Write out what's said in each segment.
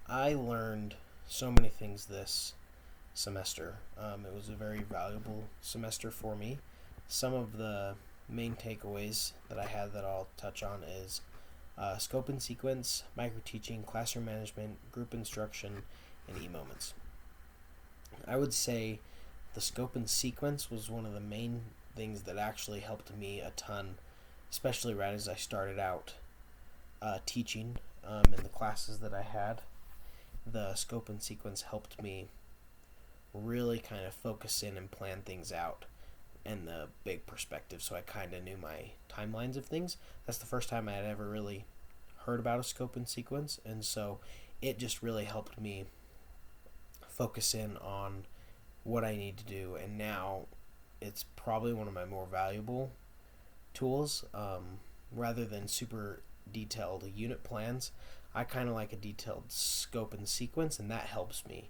I learned so many things this semester. It was a very valuable semester for me. Some of the main takeaways that I had that I'll touch on is scope and sequence, micro teaching, classroom management, group instruction, and e-moments. I would say the scope and sequence was one of the main things that actually helped me a ton, especially right as I started out teaching in the classes that I had. The scope and sequence helped me really kind of focus in and plan things out in the big perspective, so I kind of knew my timelines of things. That's the first time I had ever really heard about a scope and sequence, and so it just really helped me focus in on what I need to do, and now it's probably one of my more valuable tools. Rather than super detailed unit plans, I kind of like a detailed scope and sequence, and that helps me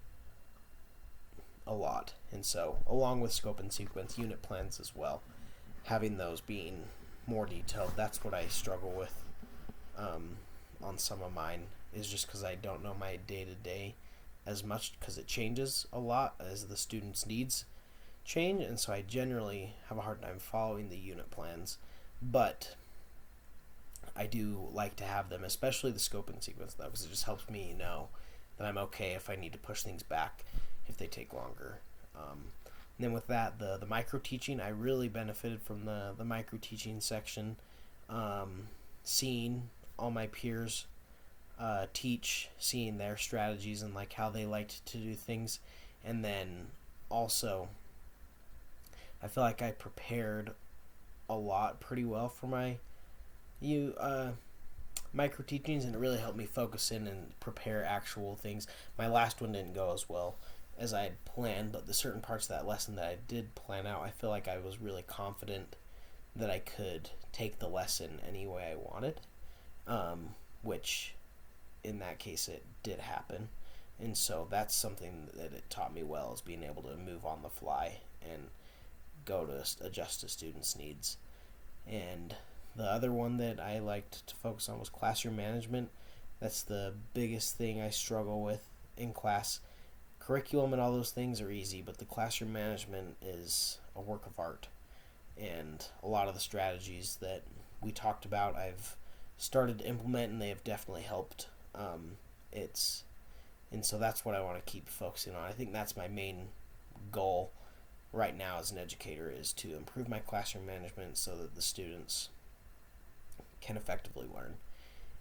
a lot. And so, along with scope and sequence, unit plans as well, having those being more detailed, that's what I struggle with on some of mine, is just because I don't know my day to day as much because it changes a lot as the students' needs change, and so I generally have a hard time following the unit plans. But I do like to have them, especially the scope and sequence, though, because it just helps me know that I'm okay if I need to push things back if they take longer. And then with that, the micro teaching, I really benefited from the micro teaching section, seeing all my peers teach, seeing their strategies and like how they liked to do things, and then also I feel like I prepared a lot pretty well for my you micro teachings, and it really helped me focus in and prepare actual things. My last one didn't go as well as I had planned, but the certain parts of that lesson that I did plan out, I feel like I was really confident that I could take the lesson any way I wanted, which in that case it did happen. And so that's something that it taught me well, is being able to move on the fly and go to adjust to students' needs. And the other one that I liked to focus on was classroom management. That's the biggest thing I struggle with in class. Curriculum and all those things are easy, but the classroom management is a work of art. And a lot of the strategies that we talked about, I've started to implement, and they have definitely helped. It's and so that's what I want to keep focusing on. I think that's my main goal right now as an educator, is to improve my classroom management so that the students can effectively learn.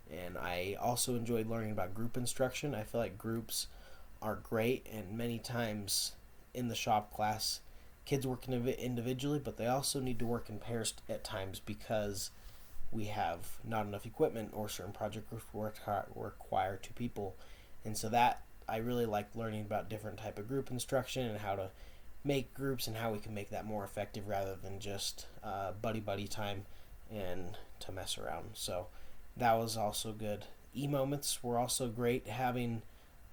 And I also enjoyed learning about group instruction. I feel like groups are great, and many times in the shop class, kids work individually, but they also need to work in pairs at times because we have not enough equipment, or certain projects require two people. And so that I really like learning about different type of group instruction and how to make groups and how we can make that more effective rather than just buddy time and to mess around. So that was also good. E-moments were also great, having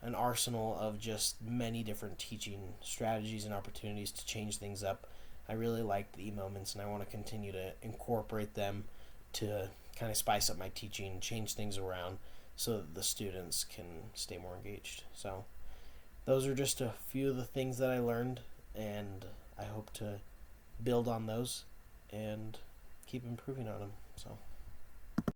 an arsenal of just many different teaching strategies and opportunities to change things up. I really like the e-moments, and I want to continue to incorporate them to kind of spice up my teaching, change things around so that the students can stay more engaged. So those are just a few of the things that I learned, and I hope to build on those and keep improving on them. So